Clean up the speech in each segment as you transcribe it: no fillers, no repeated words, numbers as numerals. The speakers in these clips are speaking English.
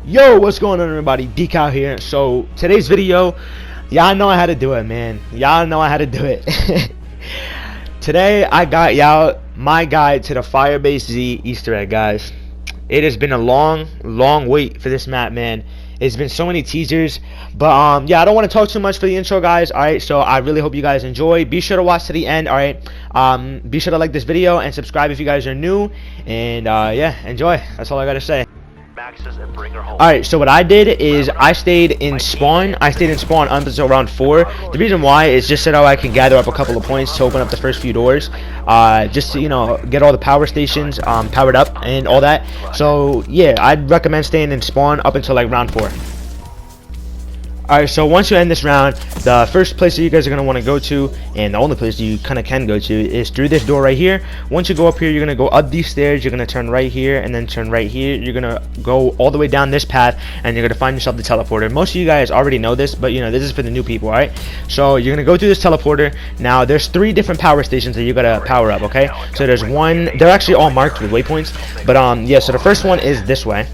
Yo, what's going on, everybody? Decal here. So today's video, y'all know I had to do it, man. Y'all know I had to do it. Today I got y'all my guide to the Firebase Z Easter egg, guys. It has been a long wait for this map, man. It's been so many teasers, but yeah, I don't want to talk too much for the intro, guys. All right, so I really hope you guys enjoy. Be sure to watch to the end. All right, be sure to like this video and subscribe if you guys are new, and yeah, enjoy. That's all I gotta say. Alright, so what I did is I stayed in spawn up until round 4. The reason why is just so that I can gather up a couple of points to open up the first few doors, just to, you know, get all the power stations powered up and all that. So yeah, I'd recommend staying in spawn up until like round 4. Alright, so once you end this round, the first place that you guys are going to want to go to, and the only place you kind of can go to, is through this door right here. Once you go up here, you're going to go up these stairs, you're going to turn right here, and then turn right here. You're going to go all the way down this path, and you're going to find yourself the teleporter. Most of you guys already know this, but you know, this is for the new people, alright? So you're going to go through this teleporter. Now, there's 3 different power stations that you got to power up, okay? So there's one, they're actually all marked with waypoints, but yeah, so the first one is this way.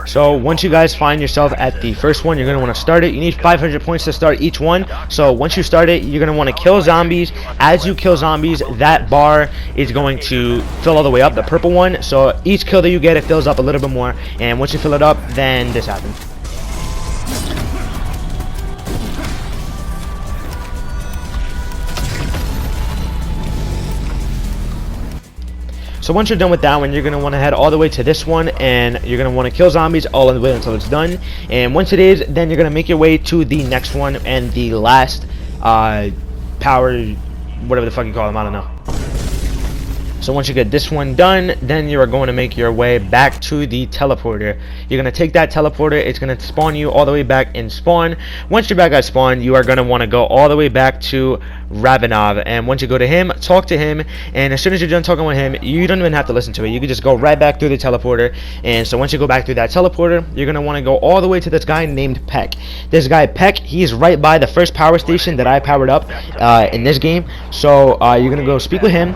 So once you guys find yourself at the first one, you're going to want to start it. You need 500 points to start each one. So once you start it, you're going to want to kill zombies. As you kill zombies, that bar is going to fill all the way up, the purple one. So each kill that you get, it fills up a little bit more. And once you fill it up, then this happens. So once you're done with that one, you're going to want to head all the way to this one, and you're going to want to kill zombies all the way until it's done. And once it is, then you're going to make your way to the next one and the last power, whatever the fuck you call them, I don't know. So once you get this one done, then you are going to make your way back to the teleporter. You're going to take that teleporter. It's going to spawn you all the way back in spawn. Once you're back at spawn, you are going to want to go all the way back to Ravenov. And once you go to him, talk to him. And as soon as you're done talking with him, you don't even have to listen to it. You can just go right back through the teleporter. And so once you go back through that teleporter, you're going to want to go all the way to this guy named Peck. This guy Peck, he's right by the first power station that I powered up in this game. So you're going to go speak with him.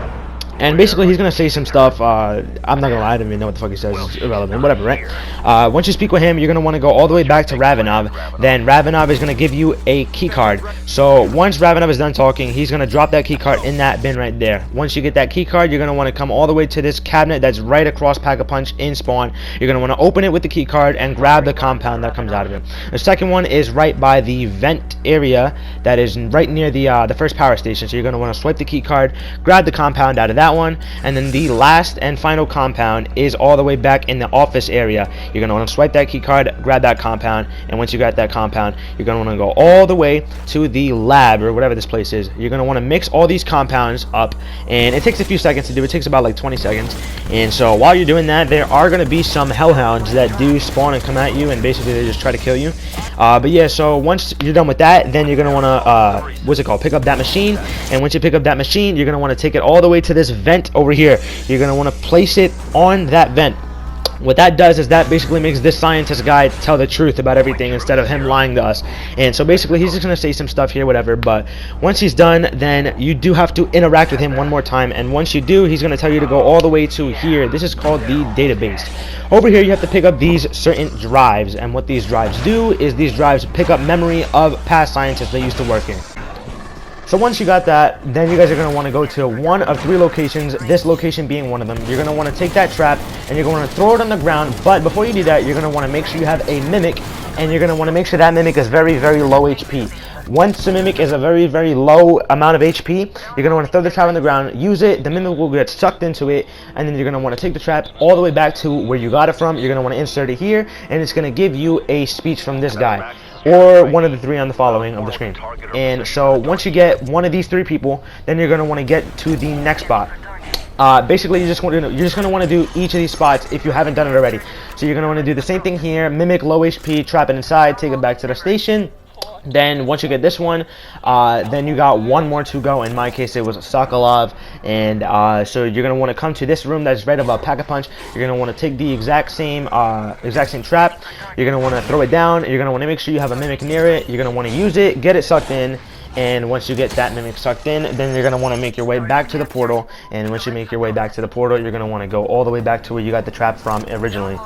And basically, he's going to say some stuff. I'm not going to lie, I don't even know what the fuck he says. It's irrelevant. Whatever, right? Once you speak with him, you're going to want to go all the way back to Ravenov. Then Ravenov is going to give you a key card. So once Ravenov is done talking, he's going to drop that key card in that bin right there. Once you get that key card, you're going to want to come all the way to this cabinet that's right across Pack-a-Punch in spawn. You're going to want to open it with the key card and grab the compound that comes out of it. The second one is right by the vent area that is right near the first power station. So you're going to want to swipe the key card, grab the compound out of that one, and then the last and final compound is all the way back in the office area. You're going to want to swipe that key card, grab that compound, and once you got that compound, you're going to want to go all the way to the lab or whatever this place is. You're going to want to mix all these compounds up, and it takes a few seconds to do. It takes about like 20 seconds. And so while you're doing that, there are going to be some hellhounds that do spawn and come at you, and basically they just try to kill you. But yeah, so once you're done with that, then you're going to want to pick up that machine. And once you pick up that machine, you're going to want to take it all the way to this vent over here. You're going to want to place it on that vent. What that does is that basically makes this scientist guy tell the truth about everything instead of him lying to us. And so basically he's just going to say some stuff here, whatever, but once he's done, then you do have to interact with him one more time. And once you do, he's going to tell you to go all the way to here. This is called the database. Over here you have to pick up these certain drives, and what these drives do is these drives pick up memory of past scientists that used to work here. So once you got that, then you guys are going to want to go to one of 3 locations, this location being one of them. You're going to want to take that trap, and you're going to throw it on the ground, but before you do that, you're going to want to make sure you have a mimic, and you're going to want to make sure that mimic is very, very low HP. Once the mimic is a very, very low amount of HP, you're going to want to throw the trap on the ground, use it, the mimic will get sucked into it, and then you're going to want to take the trap all the way back to where you got it from. You're going to want to insert it here, and it's going to give you a speech from this guy, or one of the 3 on the following of the screen. And so once you get one of these 3 people, then you're going to want to get to the next spot. Basically, you're just going to want to do each of these spots if you haven't done it already. So you're going to want to do the same thing here, mimic low HP, trap it inside, take it back to the station. Then once you get this one, then you got one more to go. In my case, it was Sokolov, and so you're gonna want to come to this room that's right above Pack-a-Punch. You're gonna want to take the exact same trap. You're gonna want to throw it down. You're gonna want to make sure you have a mimic near it. You're gonna want to use it, get it sucked in, And once you get that mimic sucked in, then you're going to want to make your way back to the portal. And once you make your way back to the portal, you're going to want to go all the way back to where you got the trap from originally.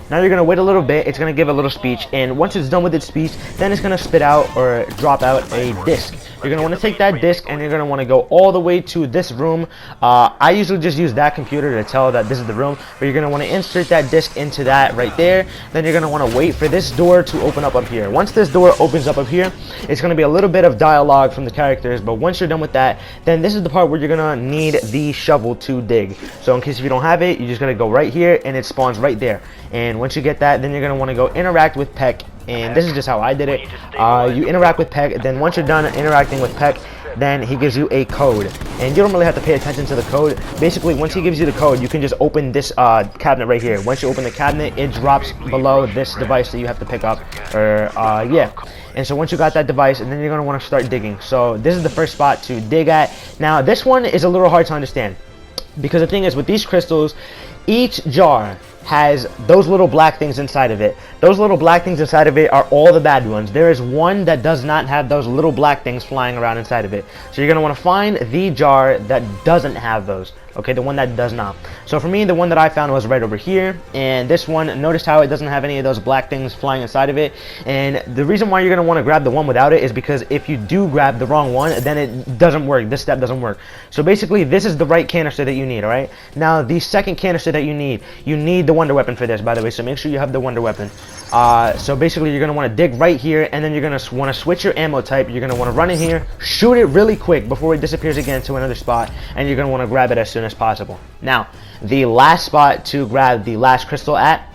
Now you're going to wait a little bit. It's going to give a little speech, and once it's done with its speech, then it's going to spit out or drop out a disc. You're going to want to take that disc and you're going to want to go all the way to this room. I usually just use that computer to tell that this is the room, but you're going to want to insert that disc into that right there. Then you're going to want to wait for this door to open up here. Once this door opens up here, it's going to be a little bit of dialogue from the characters, but once you're done with that, then this is the part where you're going to need the shovel to dig. So in case if you don't have it, you just got to go right here and it spawns right there. And once you get that, then you're going to want to go interact with Peck, and this is just how I did it. You interact with Peck, then once you're done interacting with Peck, then he gives you a code, and you don't really have to pay attention to the code. Basically, once he gives you the code, you can just open this cabinet right here. Once you open the cabinet, it drops below this device that you have to pick up, or yeah. And so once you got that device, and then you're going to want to start digging. So this is the first spot to dig at. Now this one is a little hard to understand, because the thing is, with these crystals, each jar has those little black things inside of it. Those little black things inside of it are all the bad ones. There is one that does not have those little black things flying around inside of it. So you're going to want to find the jar that doesn't have those. Okay, the one that does not. So for me, the one that I found was right over here, and this one, notice how it doesn't have any of those black things flying inside of it. And the reason why you're going to want to grab the one without it is because if you do grab the wrong one, then it doesn't work. This step doesn't work. So basically, this is the right canister that you need, all right? Now, the second canister that you need the wonder weapon for this, by the way, so make sure you have the wonder weapon. So basically, you're going to want to dig right here, and then you're going to want to switch your ammo type. You're going to want to run in here, shoot it really quick before it disappears again to another spot, and you're going to want to grab it as soon as possible. Now, the last spot to grab the last crystal at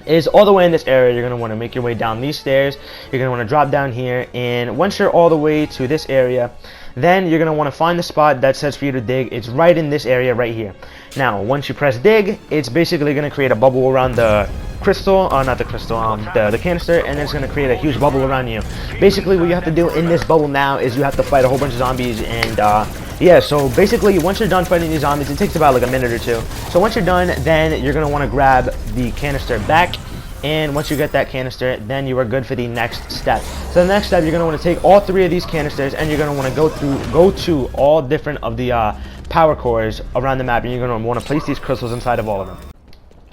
is all the way in this area. You're going to want to make your way down these stairs. You're going to want to drop down here, and once you're all the way to this area, then you're going to want to find the spot that says for you to dig. It's right in this area right here. Now, once you press dig, it's basically going to create a bubble around the crystal, not the crystal, the canister, and it's going to create a huge bubble around you. Basically, what you have to do in this bubble now is you have to fight a whole bunch of zombies, and yeah, so basically, once you're done fighting these zombies, it takes about like a minute or two. So once you're done, then you're going to want to grab the canister back, and once you get that canister, then you are good for the next step. So the next step, you're going to want to take all three of these canisters, and you're going to want to go to all different of the power cores around the map, and you're going to want to place these crystals inside of all of them.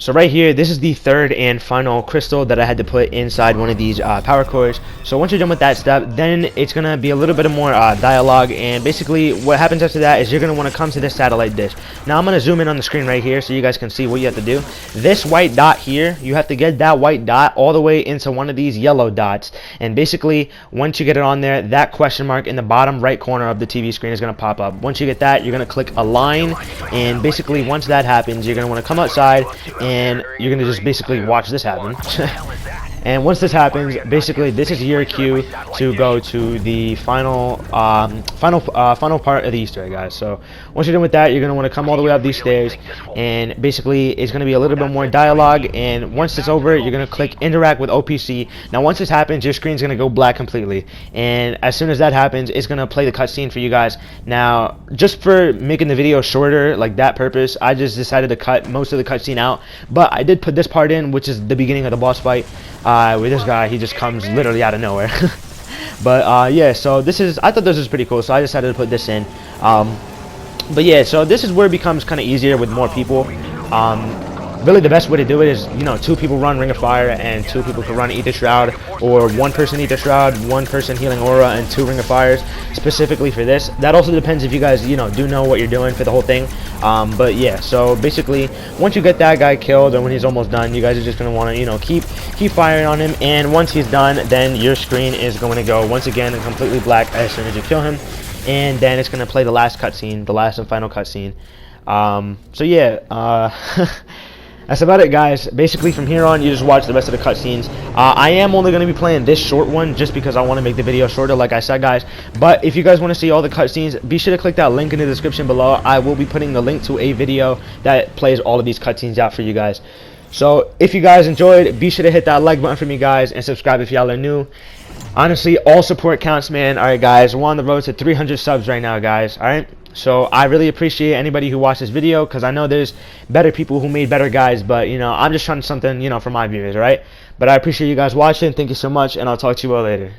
So right here, this is the third and final crystal that I had to put inside one of these power cores. So once you're done with that step, then it's going to be a little bit more dialogue, and basically what happens after that is you're going to want to come to this satellite dish. Now I'm going to zoom in on the screen right here so you guys can see what you have to do. This white dot here, you have to get that white dot all the way into one of these yellow dots, and basically once you get it on there, that question mark in the bottom right corner of the TV screen is going to pop up. Once you get that, you're going to click align, and basically once that happens, you're going to want to come outside, and you're going to just basically watch this happen. And once this happens, basically this is your cue to go to the final part of the Easter egg, guys. So once you're done with that, you're going to want to come all the way up these stairs, and basically it's going to be a little bit more dialogue, and once it's over, you're going to click interact with OPC. Now once this happens, your screen's going to go black completely, and as soon as that happens, it's going to play the cutscene for you guys. Now just for making the video shorter, like that purpose, I just decided to cut most of the cutscene out, but I did put this part in, which is the beginning of the boss fight. With this guy, he just comes literally out of nowhere. But yeah, so I thought this was pretty cool, so I decided to put this in. But yeah, so this is where it becomes kind of easier with more people. Really the best way to do it is, you know, 2 people run Ring of Fire and 2 people can run Eat the Shroud, or 1 person Eat the Shroud, 1 person Healing Aura, and 2 Ring of Fires specifically for this. That also depends if you guys, you know, do know what you're doing for the whole thing. But yeah, so basically once you get that guy killed, and when he's almost done, you guys are just going to want to, you know, keep firing on him, and once he's done, then your screen is going to go once again completely black as soon as you kill him, and then it's going to play the last cutscene, the last and final cutscene. So yeah, that's about it, guys. Basically, from here on, you just watch the rest of the cutscenes. I am only going to be playing this short one just because I want to make the video shorter, like I said, guys. But if you guys want to see all the cutscenes, be sure to click that link in the description below. I will be putting the link to a video that plays all of these cutscenes out for you guys. So if you guys enjoyed, be sure to hit that like button for me, guys, and subscribe if y'all are new. Honestly, all support counts, man. Alright, guys, we're on the road to 300 subs right now, guys. Alright, so I really appreciate anybody who watched this video, because I know there's better people who made better guys, but, you know, I'm just trying something, you know, for my viewers, alright? But I appreciate you guys watching. Thank you so much, and I'll talk to you all later.